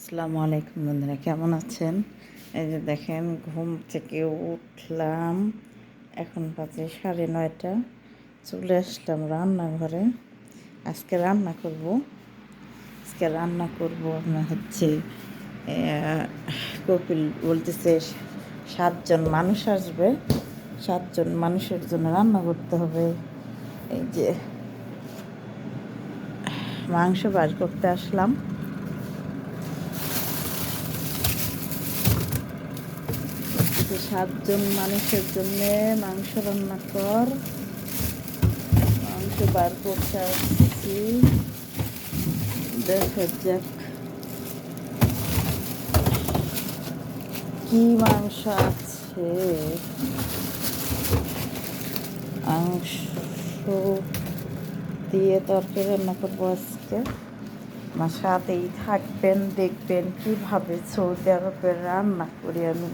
আসসালামু আলাইকুম বন্ধুরা, কেমন আছেন? এই যে দেখেন, ঘুম থেকে উঠলাম, এখন বাজে 9:30। চলে আসলাম রান্নাঘরে। আজকে রান্না করব আপনার হচ্ছে কপিল বলতেছে 7জন মানুষ আসবে, 7জন মানুষের জন্য রান্না করতে হবে। এই যে মাংস বার করতে আসলাম। 7জন মানুষের জন্যে মাংস রান্না কর। মাংস বার করতে আসছি, দেখা যাক কি মাংস আছে। মাংস দিয়ে তরকারি রান্না করবো আজকে। আমার সাথেই থাকবেন, দেখবেন কিভাবে সৌদি আরবের রান্না করি আমি।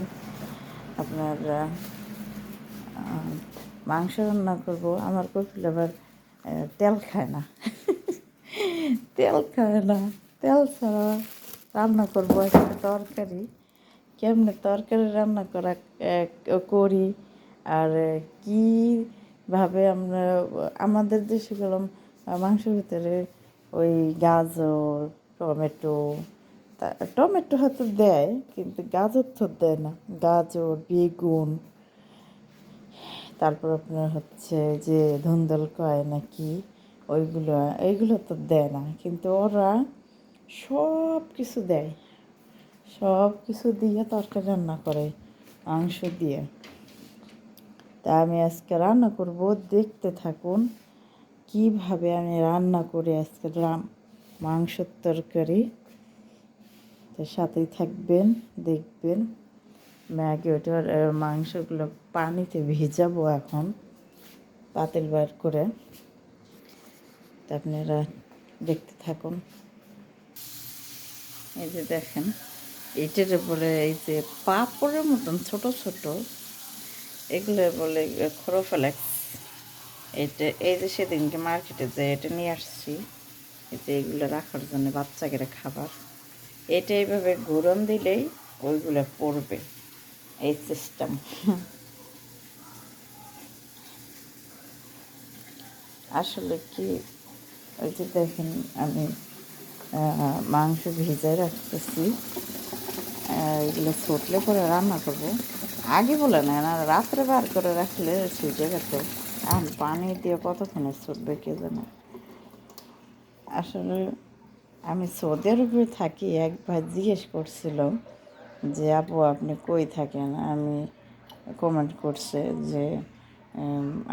আপনার মাংস রান্না করব। আমার কপিল আবার তেল খায় না তেল খায় না। তেল ছাড়া রান্না করবো একটা তরকারি। কেমনে তরকারি রান্না করি আর কীভাবে আমরা আমাদের দেশে গেলাম মাংসের ভিতরে ওই গাজর, টমেটো, টমেটো হয়তো দেয় কিন্তু গাজর তো দেয় না। গাজর, বেগুন, তারপর আপনার হচ্ছে যে ধুন্দল কয় নাকি, এইগুলো তো দেয় না, কিন্তু ওরা সব কিছু দেয়। সব কিছু দিয়ে তরকারি রান্না করে মাংস দিয়ে। তা আমি আজকে রান্না করব, দেখতে থাকুন কিভাবে আমি রান্না করি আজকে মাংসের তরকারি। তো সাথেই থাকবেন, দেখবেন। ম্যাগি ওটার মাংসগুলো পানিতে ভিজাবো এখন পাতিল বার করে। তা আপনারা দেখতে থাকুন। এই যে দেখেন, এটার বলে এই যে পাপড়ের মতন ছোট ছোট, এগুলো বলে খরোফ্লেক্স। এটা এই যে সেদিনকে মার্কেটে যে এটা নিয়ে আসছি, এই যে এগুলো রাখার জন্য বাচ্চাকে খাবার। এটা এইভাবে ঘুরন দিলেই ওইগুলো পড়বে, এই সিস্টেম। আসলে কি, ওই যে দেখেন আমি মাংস ভিজায় রাখতেছি। এগুলো ছুটলে পরে রান্না করব। আগে বলে না না, রাত্রে বার করে রাখলে ছুটে গেছে। আর পানি দিয়ে কতক্ষণে ছুটবে কে জানে। আসলে আমি সৌদি আরবে থাকি। একবার জিজ্ঞেস করছিল যে আপু আপনি কই থাকেন, আমি কমেন্ট করছে যে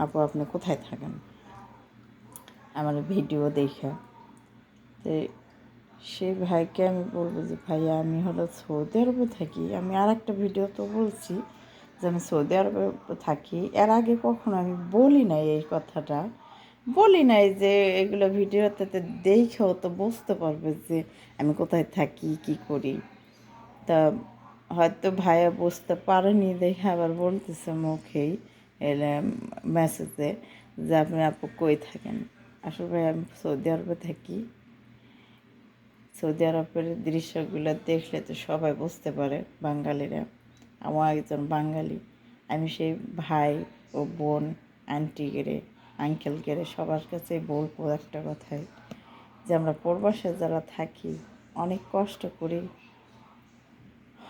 আপু আপনি কোথায় থাকেন, আমার ভিডিও দেখা। তো সেই ভাইকে আমি বলবো যে ভাইয়া আমি হলো সৌদি আরবে থাকি। আমি আর একটা ভিডিও তো বলছি যে আমি সৌদি আরবে থাকি। এর আগে কখনো আমি বলি নাই এই কথাটা, বলি নাই যে এগুলো ভিডিওতে দেখেও তো বুঝতে পারবে যে আমি কোথায় থাকি, কি করি। তা হয়তো ভাইয়া বুঝতে পারেনি দেখে আবার বলতেছে মুখেই, মেসেজে, যে আপনি আপু কই থাকেন। আসলে ভাই আমি সৌদি আরবে থাকি। সৌদি আরবের দৃশ্যগুলো দেখলে তো সবাই বুঝতে পারে, বাঙালিরা। আমার একজন বাঙালি। আমি সেই ভাই ও বোন, আন্টি গেরে, আঙ্কেল গেরে সবার কাছে বলবো একটা কথাই, যে আমরা প্রবাসে যারা থাকি অনেক কষ্ট করি,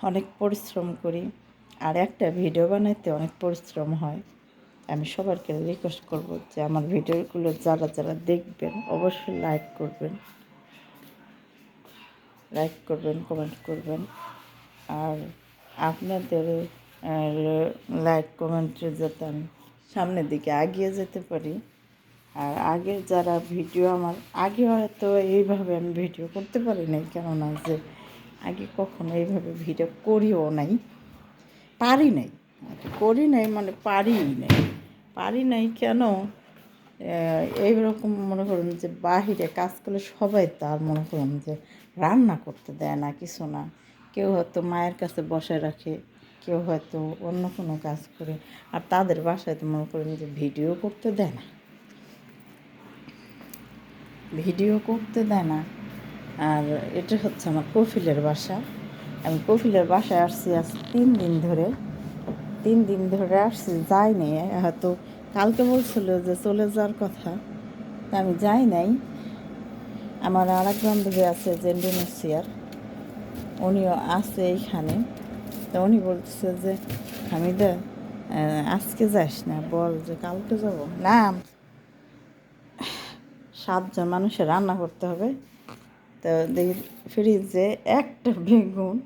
অনেক পরিশ্রম করি। আর একটা ভিডিও বানাইতে অনেক পরিশ্রম হয়। আমি সবাইকে রিকোয়েস্ট করব যে আমার ভিডিওগুলো যারা যারা দেখবেন অবশ্যই লাইক করবেন, কমেন্ট করবেন। আর আপনাদের লাইক কমেন্টে যাতে আমি সামনের দিকে এগিয়ে যেতে পারি। আর আগের যারা ভিডিও আমার আগে হয়তো এইভাবে আমি ভিডিও করতে পারি নাই, কেননা যে আগে কখনো এইভাবে ভিডিও করিও নাই, পারি নাই, করি নাই মানে পারি নাই কেন, এইরকম মনে করুন যে বাহিরে কাজ করলে সবাই তার মনে করুন যে রান্না করতে দেয় না, কিছু না। কেউ হয়তো মায়ের কাছে বসায় রাখে, কেউ হয়তো অন্য কোনো কাজ করে। আর তাদের বাসায় তো মনে করেন যে ভিডিও করতে দেয় না। আর এটা হচ্ছে আমার কফিলের বাসা। আমি কফিলের বাসায় আসছি আজ 3 দিন ধরে। 3 দিন ধরে আসছি, যাইনি। হয়তো কালকে বলছিল যে চলে যাওয়ার কথা, তা আমি যাই নাই। আমার আর এক বান্ধবী আছে যে ইন্দোনেশিয়ার, উনিও আছে এইখানে। তো উনি বলছে যে হামিদা আজকে যাস না, বল যে কালকে যাব না। 7 জন মানুষের রান্না করতে হবে। তো দেখি ফ্রিজে একটা বেগুন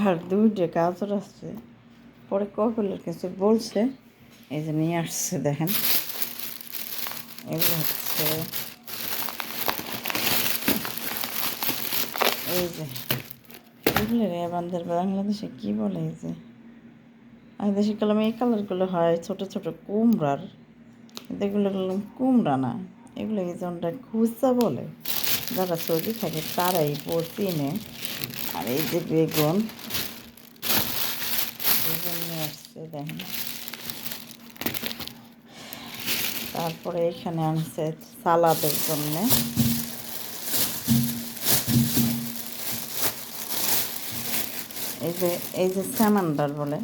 আর 2টা গাজর আছে। পরে কপিলের কাছে বলছে, এই যে নিয়ে আসছে দেখেন। এগুলো হচ্ছে এই যে এগুলো রে আমাদের বাংলাদেশে কী বলে, এই যে আমাদের দেশে কলমে এই কালারগুলো হয় ছোটো ছোটো কুমড়ার, কিন্তু এগুলো কুমড়া না, এগুলো এই জনটা খুচা বলে। যারা সৌদি থাকে তারাই চিনে। আর এই যে বেগুন নিয়ে আসছে দেখেন। তারপরে এখানে আনছে সালাদের জন্যে এই যে স্যামান্ডার বলে,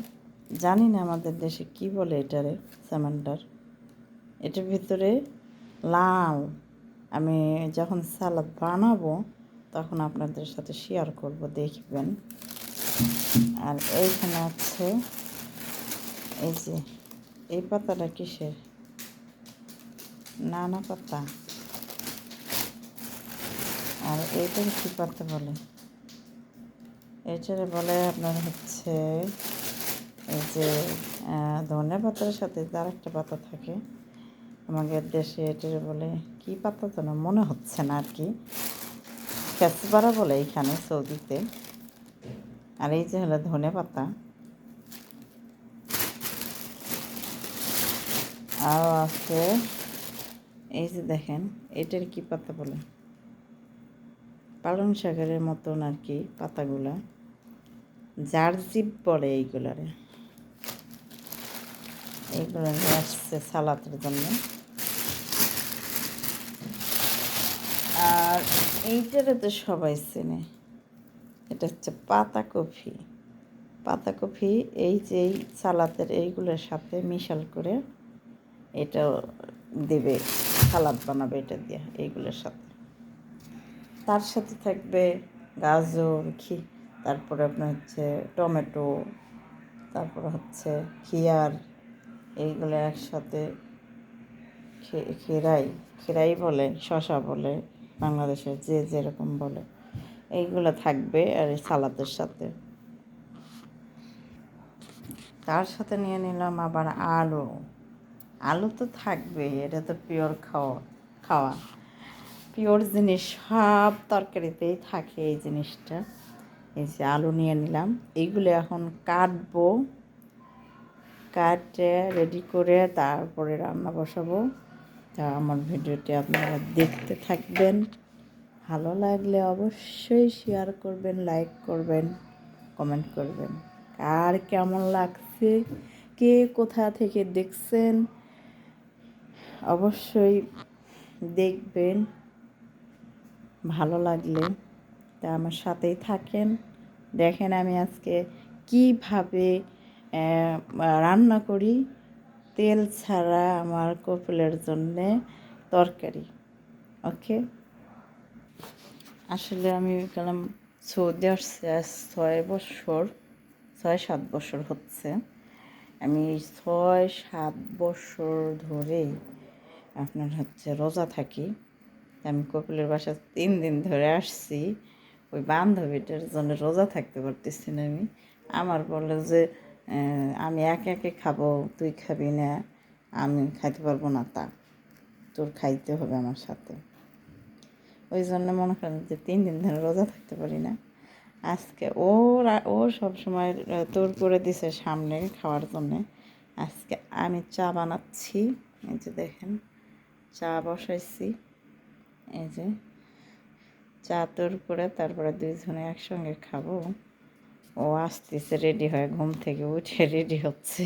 জানি না আমাদের দেশে কি বলে এটারে, স্যামান্ডার। এটার ভিতরে লাল, আমি যখন সালাদ বানাবো তখন আপনাদের সাথে শেয়ার করব, দেখবেন। আর এইখানে আছে এই যে এই পাতাটা কিসের, নানা পাতা। আর এইটার কী পাতা বলে, এটারে বলে আপনার হচ্ছে এই যে ধনে পাতার সাথে তার একটা পাতা থাকে আমাদের দেশে, এটারে বলে কি পাতা যেন মনে হচ্ছে না আর কি, ক্যাসবারা বলে এইখানে সৌদিতে। আর এই যে হলো ধনে পাতা। আরও আছে এই যে দেখেন, এটার কি পাতা বলে, পালং শাকের মতন আর কি পাতাগুলা, জারজিব বলে এইগুলারে। এইগুলো নিয়ে আসছে সালাদের জন্য। আর এইটারে তো সবাই চেনে, এটা হচ্ছে পাতাকপি। পাতাকপি এই যে এই সালাদের এইগুলোর সাথে মিশাল করে এটা দেবে, সালাদ বানাবে এটা দিয়ে এইগুলোর সাথে। তার সাথে থাকবে গাজর, তারপরে আপনার হচ্ছে টমেটো, তারপরে হচ্ছে খিয়ার, এইগুলো একসাথে খেরাই বলে, শশা বলে, বাংলাদেশের যে যেরকম বলে, এইগুলো থাকবে আর এই সালাদের সাথে। তার সাথে নিয়ে নিলাম আবার আলু। আলু তো থাকবেই, এটা তো পিওর খাওয়া পিওর জিনিস, সব তরকারিতেই থাকে এই জিনিসটা। এই যে আলু নিয়ে নিলাম, এইগুলো এখন কাটবো, কাটে রেডি করে তারপরে রান্না বসাবো। তা আমার ভিডিওটি আপনারা দেখতে থাকবেন, ভালো লাগলে অবশ্যই শেয়ার করবেন, লাইক করবেন, কমেন্ট করবেন। কার কেমন লাগছে, কে কোথা থেকে দেখছেন অবশ্যই দেখবেন, ভালো লাগলে তা আমার সাথেই থাকেন। দেখেন আমি আজকে কিভাবে রান্না করি, তেল ছাড়া আমার কপিলের জন্যে তরকারি। ওকে, আসলে আমি গেলাম সৌদি আসছে আজ 6-7 বছর হচ্ছে। আমি এই 6-7 বছর ধরেই আপনার হচ্ছে রোজা থাকি। আমি কপিলের বাসা 3 দিন ধরে আসছি, ওই বান্ধবীটার জন্য রোজা থাকতে পারতেছি না আমি। আমার বলে যে আমি একে একে খাবো, তুই খাবি না, আমি খাইতে পারবো না, তা তোর খাইতে হবে আমার সাথে। ওই জন্য মনে করেন যে 3 দিন ধরে রোজা থাকতে পারি না। আজকে ও সবসময় তোর করে দিছে সামনে খাওয়ার জন্যে। আজকে আমি চা বানাচ্ছি, এই যে দেখেন চা বসাইছি, এই যে চা তোর করে তারপরে 2জনে একসঙ্গে খাবো। ও আসতেছে রেডি হয়ে, ঘুম থেকে উঠে রেডি হচ্ছে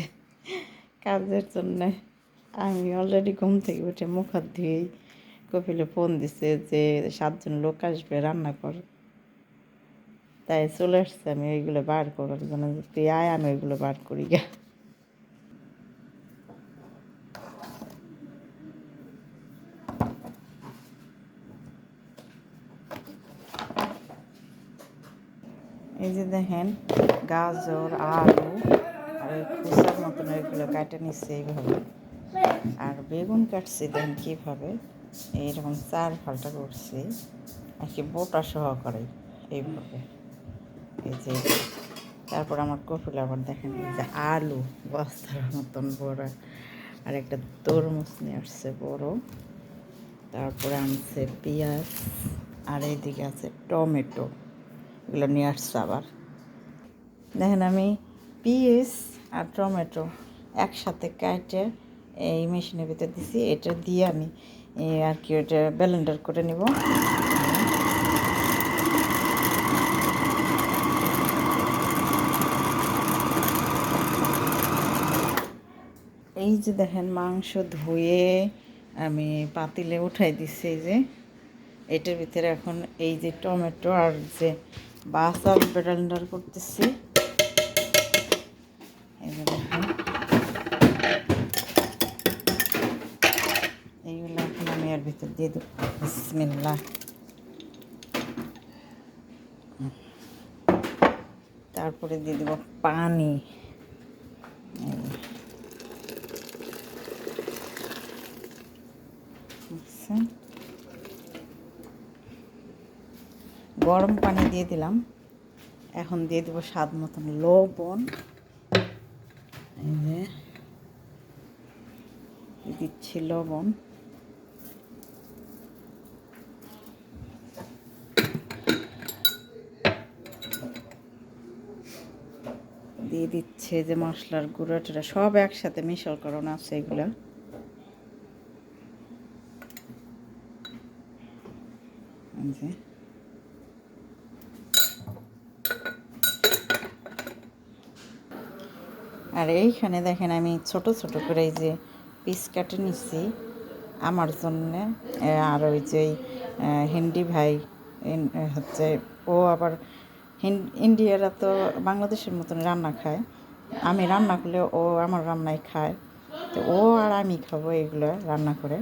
কাজের জন্যে। আমি অলরেডি ঘুম থেকে উঠে মুখ হাত ধুয়েই কপিলে ফোন দিছে যে 7 জন লোক আসবে রান্না কর, তাই চলে আসছে আমি ওইগুলো বার করার জন্য। তুই আয়, আমি ওইগুলো বার করি গে। এই যে দেখেন গাজর, আলু আর ওই খোসার মতন ওইগুলো কাটে নিচ্ছে এইভাবে। আর বেগুন কাটছি দেখেন কীভাবে, এইরকম 4 ফালটা করছি আর কি, বোটা সহকারে এইভাবে। এই যে তারপর আমার কপিল আবার দেখেন এই যে আলু বস্তার মতন বড়, আর একটা তরমুজ নিয়ে আসছে বড়, তারপরে আনছে পেঁয়াজ, আর এইদিকে আছে টমেটো, এগুলো নিয়ে আসছে আবার। দেখেন আমি পেঁয়াজ আর টমেটো একসাথে কাটে এই মেশিনের ভিতরে দিছি, এটা দিয়ে আমি আর কি ওটা ব্লেন্ডার করে নিব। এই যে দেখেন মাংস ধুয়ে আমি পাতিলে উঠাই দিচ্ছি। এই যে এটার ভিতরে এখন এই যে টমেটো আর যে বাসাল ব্লেন্ডার করতেছি, এই যে দেখেন এইগুলো এখন আমি এর ভিতর দিয়ে দেব। বিসমিল্লাহ। তারপরে দিয়ে দেব পানি। গরম পানি দিয়ে দিলাম। এখন দিয়ে দেবো স্বাদ মতন লবণ। এই যে দিচ্ছি লবণ। দিয়ে দিচ্ছে যে মশলার গুঁড়ো টুড়া সব একসাথে মিশাল করানো আছে এগুলো। আর এইখানে দেখেন আমি ছোট ছোট করে এই যে পিস কাটে নিচ্ছি আমার জন্যে। আর ওই যে হিন্দি ভাই হচ্ছে, ও আবার ইন্ডিয়ারা তো বাংলাদেশের মতন রান্না খায়, আমি রান্না করলে ও আমার রান্নায় খায়, তো ও আর আমি খাবো এইগুলো রান্না করে।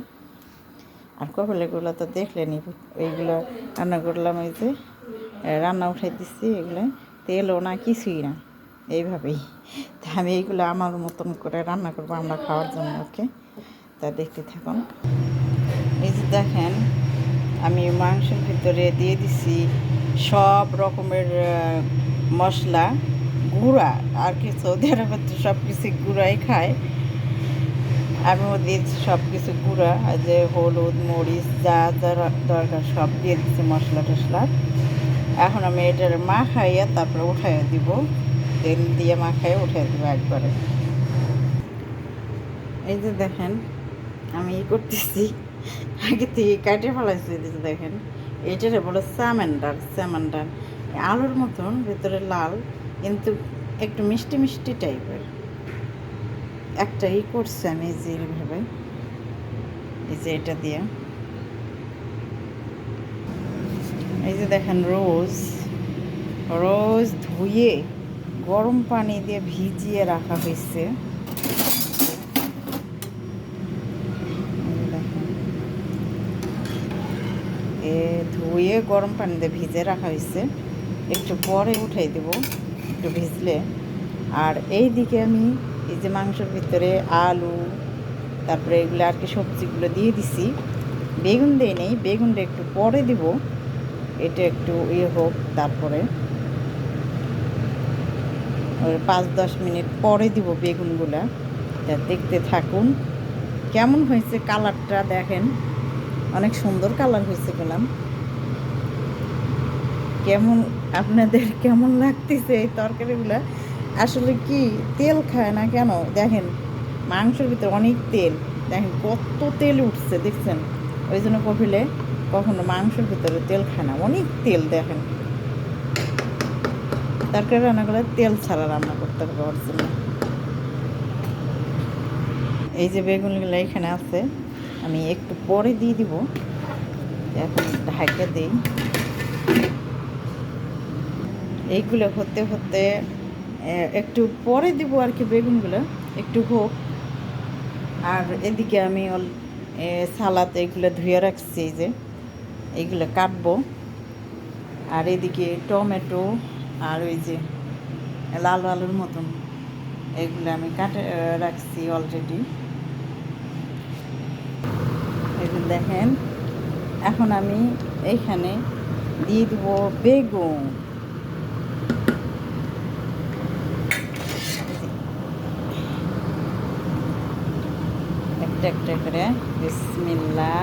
আর কপালেগুলো তো দেখলেনি, এইগুলো রান্না করলাম, ওই যে রান্না উঠাই দিচ্ছি, এগুলো তেলও না কিছুই না, এইভাবেই। তা আমি এইগুলো আমার মতন করে রান্না করবো আমরা খাওয়ার জন্য। ওকে, তা দেখতে থাকুন। এই যে দেখেন আমি মাংসের ভিতরে দিয়ে দিছি সব রকমের মশলা গুঁড়া, আর কি সৌদি আরবের তো সব কিছু গুঁড়াই খায়, আমিও দিয়েছি সব কিছু গুঁড়া, যে হলুদ মরিচ যা যা দরকার সব দিয়ে দিচ্ছি মশলা টশলা। এখন আমি এটার মাখাইয়া তারপরে উঠাইয়া দিব, তেল দিয়ে মাখাইয়া উঠাইয়া দিব একবারে। এই যে দেখেন আমি করতেছি, আগে থেকে কাটে ফেলাইছি। দেখেন এইটারে বলে স্যামান্ডার, আলুর মতন ভেতরে লাল, কিন্তু একটু মিষ্টি মিষ্টি টাইপের একটা করছে আমি যে এইভাবে, এই যে এটা দিয়ে। এই যে দেখেন রোজ ধুয়ে গরম পানি দিয়ে ভিজিয়ে রাখা হয়েছে। ধুয়ে গরম পানি দিয়ে ভিজে রাখা হয়েছে, একটু পরে উঠাই দেব একটু ভিজলে। আর এই দিকে আমি এই যে মাংসের ভিতরে আলু, তারপরে এগুলো আর কি সবজিগুলো দিয়ে দিছি, বেগুন দিয়ে নেই, বেগুনটা একটু পরে দিব, এটা একটু হোক, তারপরে ওই 5-10 মিনিট পরে দিব বেগুনগুলা। তা দেখতে থাকুন কেমন হয়েছে, কালারটা দেখেন অনেক সুন্দর কালার হয়েছে। গেলাম কেমন আপনাদের কেমন লাগতেছে এই তরকারিগুলো, আসলে কি তেল খায় না কেন দেখেন, মাংসের ভিতরে অনেক তেল, দেখেন কত তেল উঠছে দেখছেন। ওই জন্য কপিলে কখনো মাংসের ভিতরে তেল খায় না, অনেক তেল। দেখেন তরকারি রান্না করলে তেল ছাড়া রান্না করতে হবে ওর জন্য। এই যে বেগুনগুলো এখানে আছে, আমি একটু পরে দিয়ে দিব, এখন ঢাকা দিই। এইগুলো হতে হতে একটু পরে দিব আর কি, বেগুনগুলো একটু হোক। আর এদিকে আমি সালাদ এগুলো ধুয়ে রাখছি, এই যে এইগুলো কাটবো। আর এদিকে টমেটো আর ওই যে লাল আলুর মতন এগুলো আমি কাটে রাখছি অলরেডি। এগুলো দেখেন, এখন আমি এইখানে দিয়ে দেবো বেগুন। একটা একটা করে বিসমিল্লাহ।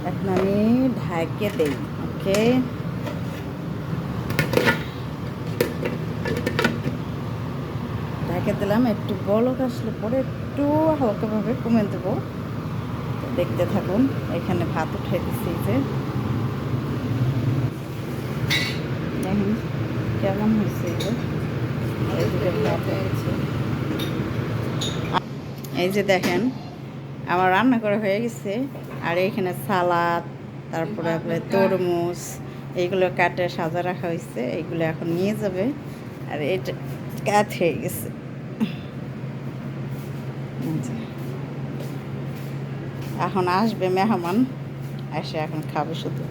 এখন আমি ঢাকে দেই। ওকে, ঢাকে দিলাম। একটু বলক আসলে পরে একটু হালকাভাবে কমে দেবো। দেখতে থাকুন। এখানে ভাত উঠাই দিচ্ছি, যে দেখুন কেমন হয়েছে। এই যে দেখেন আমার রান্না করা হয়ে গেছে। আর এইখানে সালাদ, তারপরে আপনার তরমুজ, এইগুলো কাটে সাজা রাখা হয়েছে। এইগুলো এখন নিয়ে যাবে। আর এটা কাট হয়ে গেছে। এখন আসবে মেহমান, এসে এখন খাবে শুধু।